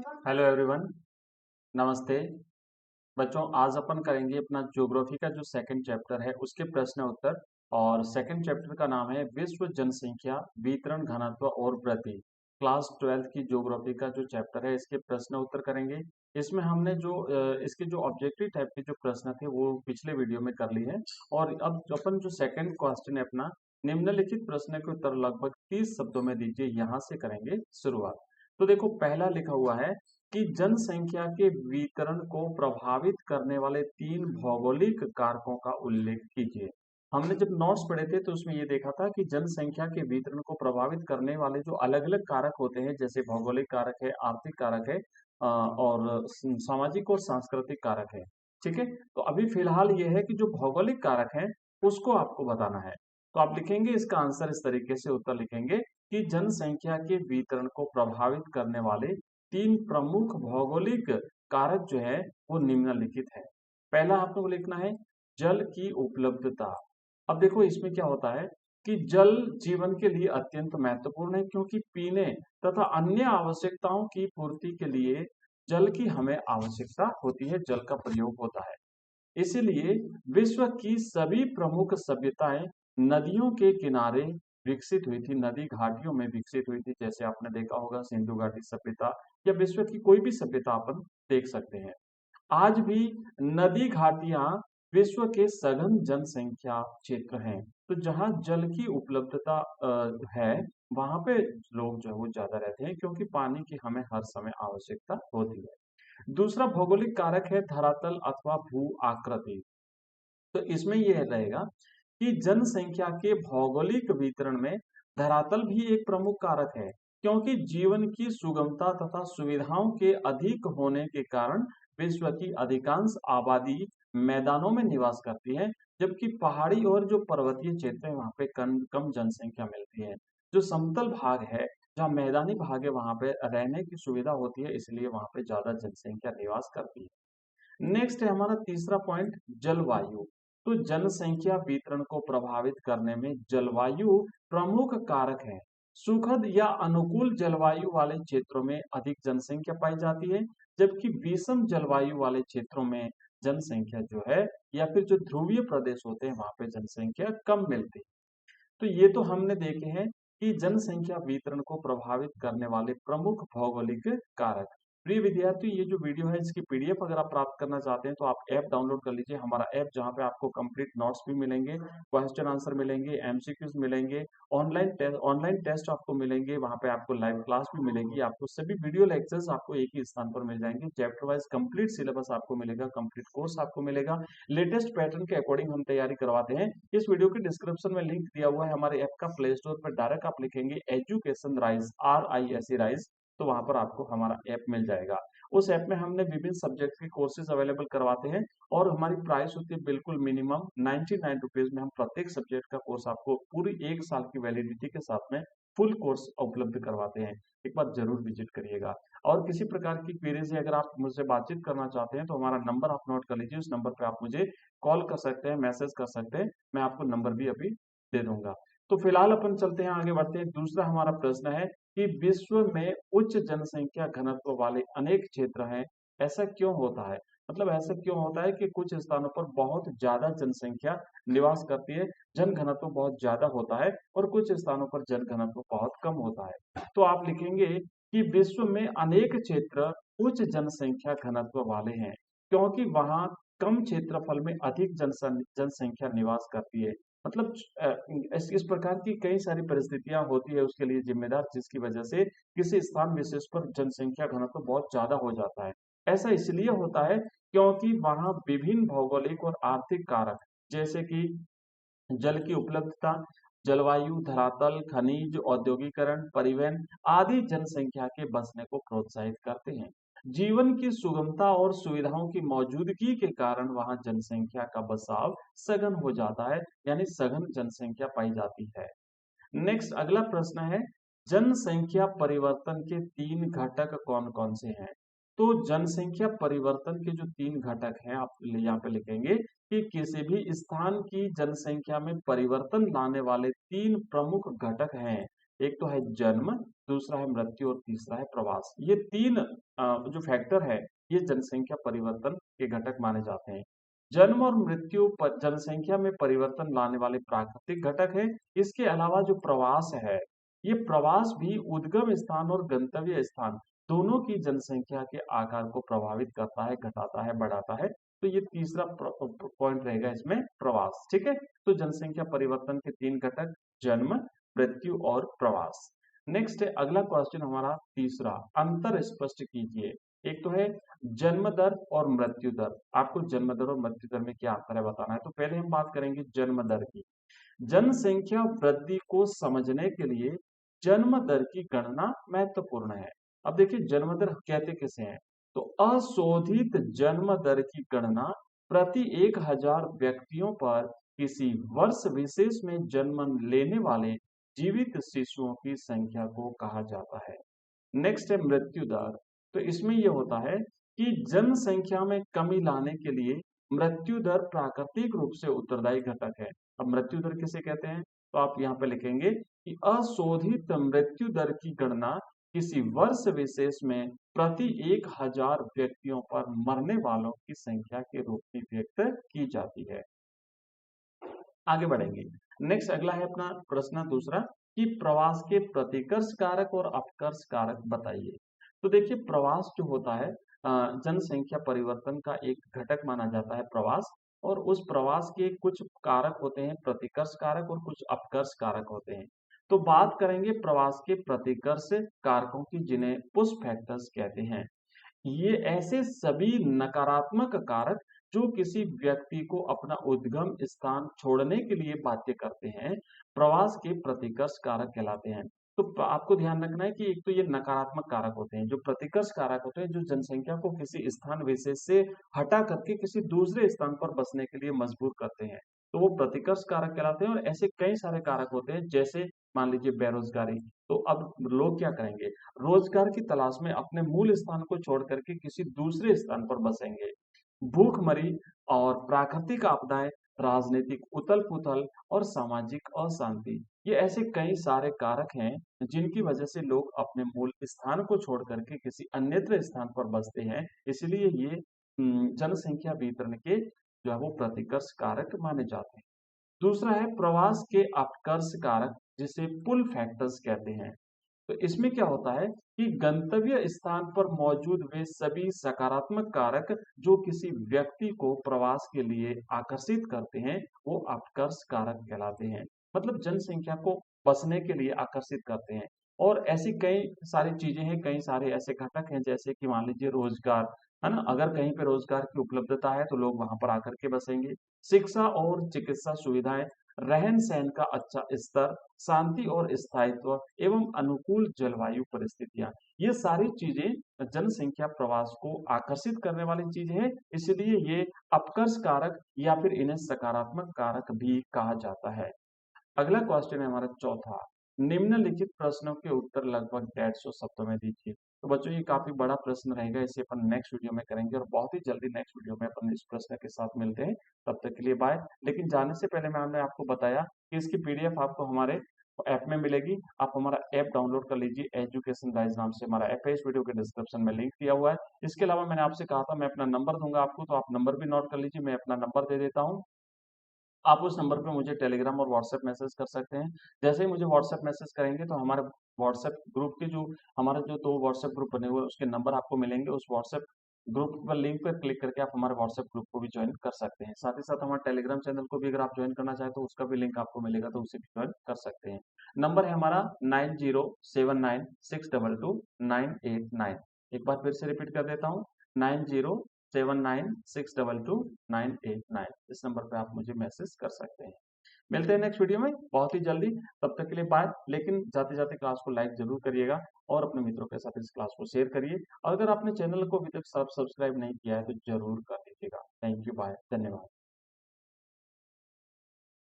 Hello everyone, नमस्ते बच्चों। आज अपन करेंगे अपना ज्योग्राफी का जो सेकंड चैप्टर है उसके प्रश्न उत्तर। और सेकंड चैप्टर का नाम है विश्व जनसंख्या वितरण घनत्व और वृद्धि। क्लास 12th की ज्योग्राफी का जो चैप्टर है इसके प्रश्न उत्तर करेंगे। इसमें हमने जो इसके जो ऑब्जेक्टिव टाइप के जो प्रश्न थे वो पिछले वीडियो में कर लिए हैं। और अब अपन जो सेकंड क्वेश्चन है अपना, निम्नलिखित प्रश्न के उत्तर लगभग 30 शब्दों में दीजिए, यहाँ से करेंगे शुरुआत। तो देखो, पहला लिखा हुआ है कि जनसंख्या के वितरण को प्रभावित करने वाले 3 भौगोलिक कारकों का उल्लेख कीजिए। हमने जब नोट्स पढ़े थे तो उसमें ये देखा था कि जनसंख्या के वितरण को प्रभावित करने वाले जो अलग अलग कारक होते हैं, जैसे भौगोलिक कारक है, आर्थिक कारक है, और सामाजिक और सांस्कृतिक कारक है। ठीक है, तो अभी फिलहाल ये है कि जो भौगोलिक कारक है उसको आपको बताना है। तो आप लिखेंगे इसका आंसर, इस तरीके से उत्तर लिखेंगे कि जनसंख्या के वितरण को प्रभावित करने वाले 3 प्रमुख भौगोलिक कारक जो है वो निम्नलिखित है। पहला आपको लिखना है जल की उपलब्धता। अब देखो, इसमें क्या होता है कि जल जीवन के लिए अत्यंत महत्वपूर्ण है, क्योंकि पीने तथा अन्य आवश्यकताओं की पूर्ति के लिए जल की हमें आवश्यकता होती है, जल का प्रयोग होता है। इसीलिए विश्व की सभी प्रमुख सभ्यताएं नदियों के किनारे विकसित हुई थी, नदी घाटियों में विकसित हुई थी। जैसे आपने देखा होगा सिंधु घाटी सभ्यता, या विश्व की कोई भी सभ्यता अपन देख सकते हैं। आज भी नदी घाटियां विश्व के सघन जनसंख्या क्षेत्र हैं। तो जहां जल की उपलब्धता है, वहां पे लोग जो है वो ज्यादा रहते हैं, क्योंकि पानी की हमें हर समय आवश्यकता होती है। दूसरा भौगोलिक कारक है धरातल अथवा भू आकृति। तो इसमें यह रहेगा कि जनसंख्या के भौगोलिक वितरण में धरातल भी एक प्रमुख कारक है, क्योंकि जीवन की सुगमता तथा सुविधाओं के अधिक होने के कारण विश्व की अधिकांश आबादी मैदानों में निवास करती है, जबकि पहाड़ी और जो पर्वतीय क्षेत्र है वहां पे कम कम जनसंख्या मिलती है। जो समतल भाग है, जहाँ मैदानी भाग है, वहां पे रहने की सुविधा होती है, इसलिए वहां पे ज्यादा जनसंख्या निवास करती है। नेक्स्ट है हमारा तीसरा पॉइंट, जलवायु। तो जनसंख्या वितरण को प्रभावित करने में जलवायु प्रमुख कारक है। सुखद या अनुकूल जलवायु वाले क्षेत्रों में अधिक जनसंख्या पाई जाती है, जबकि विषम जलवायु वाले क्षेत्रों में जनसंख्या जो है, या फिर जो ध्रुवीय प्रदेश होते हैं वहां पे जनसंख्या कम मिलती है। तो ये तो हमने देखे हैं कि जनसंख्या वितरण को प्रभावित करने वाले प्रमुख भौगोलिक कारक। प्रिय विद्यार्थी, ये जो वीडियो है इसकी पीडीएफ अगर आप प्राप्त करना चाहते हैं तो आप ऐप डाउनलोड कर लीजिए, हमारा ऐप, जहां पे आपको कंप्लीट नोट्स भी मिलेंगे, क्वेश्चन आंसर मिलेंगे, एमसीक्यूज मिलेंगे, ऑनलाइन टेस्ट आपको मिलेंगे, वहां पे आपको लाइव क्लास भी मिलेगी, आपको सभी वीडियो लेक्चर्स आपको एक ही स्थान पर मिल जाएंगे, चैप्टर वाइज कंप्लीट सिलेबस आपको मिलेगा, कंप्लीट कोर्स आपको मिलेगा, लेटेस्ट पैटर्न के अकॉर्डिंग हम तैयारी करवाते हैं। इस वीडियो के डिस्क्रिप्शन में लिंक दिया हुआ है हमारे ऐप का, प्ले स्टोर पर डायरेक्ट आप लिखेंगे एजुकेशन राइज, RISE राइज, तो वहां पर आपको हमारा ऐप मिल जाएगा। उस ऐप में हमने विभिन्न सब्जेक्ट के कोर्सेज अवेलेबल करवाते हैं, और हमारी प्राइस होती है बिल्कुल मिनिमम 99 रुपीज में। हम प्रत्येक सब्जेक्ट का कोर्स आपको पूरी 1 साल की वैलिडिटी के साथ में फुल कोर्स उपलब्ध करवाते हैं। एक बार जरूर विजिट करिएगा। और किसी प्रकार की क्वेरी से अगर आप मुझसे बातचीत करना चाहते हैं तो हमारा नंबर आप नोट कर लीजिए, उस नंबर पे आप मुझे कॉल कर सकते हैं, मैसेज कर सकते हैं, मैं आपको नंबर भी अभी दे दूंगा। तो फिलहाल अपन चलते हैं, आगे बढ़ते हैं। दूसरा हमारा प्रश्न है कि विश्व में उच्च जनसंख्या घनत्व वाले अनेक क्षेत्र हैं, ऐसा क्यों होता है? मतलब ऐसा क्यों होता है कि कुछ स्थानों पर बहुत ज्यादा जनसंख्या निवास करती है, जन घनत्व बहुत ज्यादा होता है, और कुछ स्थानों पर जन घनत्व बहुत कम होता है। तो आप लिखेंगे कि विश्व में अनेक क्षेत्र उच्च जनसंख्या घनत्व वाले हैं, क्योंकि वहां कम क्षेत्रफल में अधिक जनसंख्या निवास करती है। मतलब इस प्रकार की कई सारी परिस्थितियां होती है उसके लिए जिम्मेदार, जिसकी वजह से किसी स्थान विशेष पर जनसंख्या घनत्व बहुत ज्यादा हो जाता है। ऐसा इसलिए होता है क्योंकि वहां विभिन्न भौगोलिक और आर्थिक कारक, जैसे कि जल की उपलब्धता, जलवायु, धरातल, खनिज, औद्योगिकरण, परिवहन आदि जनसंख्या के बसने को प्रोत्साहित करते हैं। जीवन की सुगमता और सुविधाओं की मौजूदगी के कारण वहां जनसंख्या का बसाव सघन हो जाता है, यानी सघन जनसंख्या पाई जाती है। नेक्स्ट अगला प्रश्न है, जनसंख्या परिवर्तन के 3 घटक कौन कौन से हैं? तो जनसंख्या परिवर्तन के जो 3 घटक हैं, आप यहाँ पे लिखेंगे कि किसी भी स्थान की जनसंख्या में परिवर्तन लाने वाले 3 प्रमुख घटक हैं, एक तो है जन्म, दूसरा है मृत्यु और तीसरा है प्रवास। ये तीन जो फैक्टर है ये जनसंख्या परिवर्तन के घटक माने जाते हैं। जन्म और मृत्यु जनसंख्या में परिवर्तन लाने वाले प्राकृतिक घटक है। इसके अलावा जो प्रवास है, ये प्रवास भी उद्गम स्थान और गंतव्य स्थान दोनों की जनसंख्या के आकार को प्रभावित करता है, घटाता है, बढ़ाता है। तो ये तीसरा पॉइंट रहेगा इसमें प्रवास। ठीक है, तो जनसंख्या परिवर्तन के तीन घटक जन्म, मृत्यु और प्रवास। नेक्स्ट है अगला क्वेश्चन हमारा तीसरा, अंतर स्पष्ट कीजिए। एक तो है जन्म दर और मृत्यु दर। आपको जन्म दर और मृत्यु दर में क्या अंतर है बताना है। तो पहले हम बात करेंगे जन्म दर की। जनसंख्या वृद्धि को समझने के लिए जन्म दर की गणना महत्वपूर्ण है। अब देखिए जन्म दर कहते किसे हैं, तो अशोधित जन्म दर की गणना प्रति 1000 व्यक्तियों पर किसी वर्ष विशेष में जन्म लेने वाले जीवित शिशुओं की संख्या को कहा जाता है। नेक्स्ट है मृत्यु दर। तो इसमें यह होता है कि जनसंख्या में कमी लाने के लिए मृत्यु दर प्राकृतिक रूप से उत्तरदायी घटक है। अब मृत्यु दर किसे कहते हैं, तो आप यहाँ पे लिखेंगे कि अशोधित मृत्यु दर की गणना किसी वर्ष विशेष में प्रति 1000 व्यक्तियों पर मरने वालों की संख्या के रूप में व्यक्त की जाती है। आगे बढ़ेंगे। नेक्स्ट अगला है अपना प्रश्न दूसरा कि प्रवास के प्रतिकर्ष कारक और अपकर्ष कारक बताइए। तो देखिए प्रवास जो होता है जनसंख्या परिवर्तन का एक घटक माना जाता है प्रवास, और उस प्रवास के कुछ कारक होते हैं प्रतिकर्ष कारक और कुछ अपकर्ष कारक होते हैं। तो बात करेंगे प्रवास के प्रतिकर्ष कारकों की, जिन्हें पुश फैक्टर्स कहते हैं। ये ऐसे सभी नकारात्मक कारक जो किसी व्यक्ति को अपना उद्गम स्थान छोड़ने के लिए बाध्य करते हैं, प्रवास के प्रतिकर्ष कारक कहलाते हैं। तो आपको ध्यान रखना है कि एक तो ये नकारात्मक कारक होते हैं, जो प्रतिकर्ष कारक होते हैं, जो जनसंख्या को किसी स्थान विशेष से हटा करके किसी दूसरे स्थान पर बसने के लिए मजबूर करते हैं, तो वो प्रतिकर्ष कारक कहलाते हैं। और ऐसे कई सारे कारक होते हैं, जैसे मान लीजिए बेरोजगारी। तो अब लोग क्या करेंगे, रोजगार की तलाश में अपने मूल स्थान को छोड़ करके किसी दूसरे स्थान पर बसेंगे। भूखमरी और प्राकृतिक आपदाएं, राजनीतिक उथल-पुथल और सामाजिक अशांति, ये ऐसे कई सारे कारक हैं जिनकी वजह से लोग अपने मूल स्थान को छोड़ करके किसी अन्यत्र स्थान पर बसते हैं। इसलिए ये जनसंख्या वितरण के जो है वो प्रतिकर्ष कारक माने जाते हैं। दूसरा है प्रवास के अपकर्ष कारक, जिसे पुल फैक्टर्स कहते हैं। तो इसमें क्या होता है कि गंतव्य स्थान पर मौजूद वे सभी सकारात्मक कारक जो किसी व्यक्ति को प्रवास के लिए आकर्षित करते हैं, वो अपकर्ष कारक कहलाते हैं। मतलब जनसंख्या को बसने के लिए आकर्षित करते हैं। और ऐसी कई सारी चीजें हैं, कई सारे ऐसे घटक हैं, जैसे कि मान लीजिए रोजगार, है ना। अगर कहीं पे रोजगार की उपलब्धता है तो लोग वहां पर आकर के बसेंगे। शिक्षा और चिकित्सा सुविधाएं, रहन सहन का अच्छा स्तर, शांति और स्थायित्व एवं अनुकूल जलवायु परिस्थितियां, ये सारी चीजें जनसंख्या प्रवास को आकर्षित करने वाली चीज है। इसलिए ये अपकर्ष कारक या फिर इन्हें सकारात्मक कारक भी कहा जाता है। अगला क्वेश्चन है हमारा चौथा, निम्नलिखित प्रश्नों के उत्तर लगभग 150 शब्दों में दीजिए। तो बच्चों ये काफी बड़ा प्रश्न रहेगा, इसे अपन नेक्स्ट वीडियो में करेंगे और बहुत ही जल्दी नेक्स्ट वीडियो में अपन इस प्रश्न के साथ मिलते हैं। तब तक के लिए बाय। लेकिन जाने से पहले मैंने आपको बताया कि इसकी पीडीएफ आपको हमारे ऐप में मिलेगी। आप हमारा ऐप डाउनलोड कर लीजिए, एजुकेशन गाइज नाम से हमारा ऐप है, इस वीडियो के डिस्क्रिप्शन में लिंक दिया हुआ है। इसके अलावा मैंने आपसे कहा था मैं अपना नंबर दूंगा आपको, तो आप नंबर भी नोट कर लीजिए। मैं अपना नंबर दे देता हूँ, आप उस नंबर पे मुझे टेलीग्राम और व्हाट्सएप मैसेज कर सकते हैं। जैसे ही मुझे व्हाट्सएप मैसेज करेंगे तो हमारे व्हाट्सएप ग्रुप के जो हमारे जो 2 व्हाट्सएप ग्रुप बने हुए हैं उसके नंबर आपको मिलेंगे। उस व्हाट्सएप ग्रुप पर लिंक पर क्लिक करके आप हमारे व्हाट्सएप ग्रुप को भी ज्वाइन कर सकते हैं। साथ ही साथ हमारे टेलीग्राम चैनल को भी अगर आप ज्वाइन करना चाहें तो उसका भी लिंक आपको मिलेगा, तो उसे भी ज्वाइन कर सकते हैं। नंबर है हमारा 9079622989। एक बार फिर से रिपीट कर देता हूँ, 9079622989। इस नंबर पे आप मुझे मैसेज कर सकते हैं। मिलते हैं नेक्स्ट वीडियो में बहुत ही जल्दी, तब तक के लिए बाय। लेकिन जाते जाते क्लास को लाइक जरूर करिएगा और अपने मित्रों के साथ इस क्लास को शेयर करिए। और अगर आपने चैनल को अभी तक सब्सक्राइब नहीं किया है तो जरूर कर लीजिएगा। थैंक यू, बाय, धन्यवाद।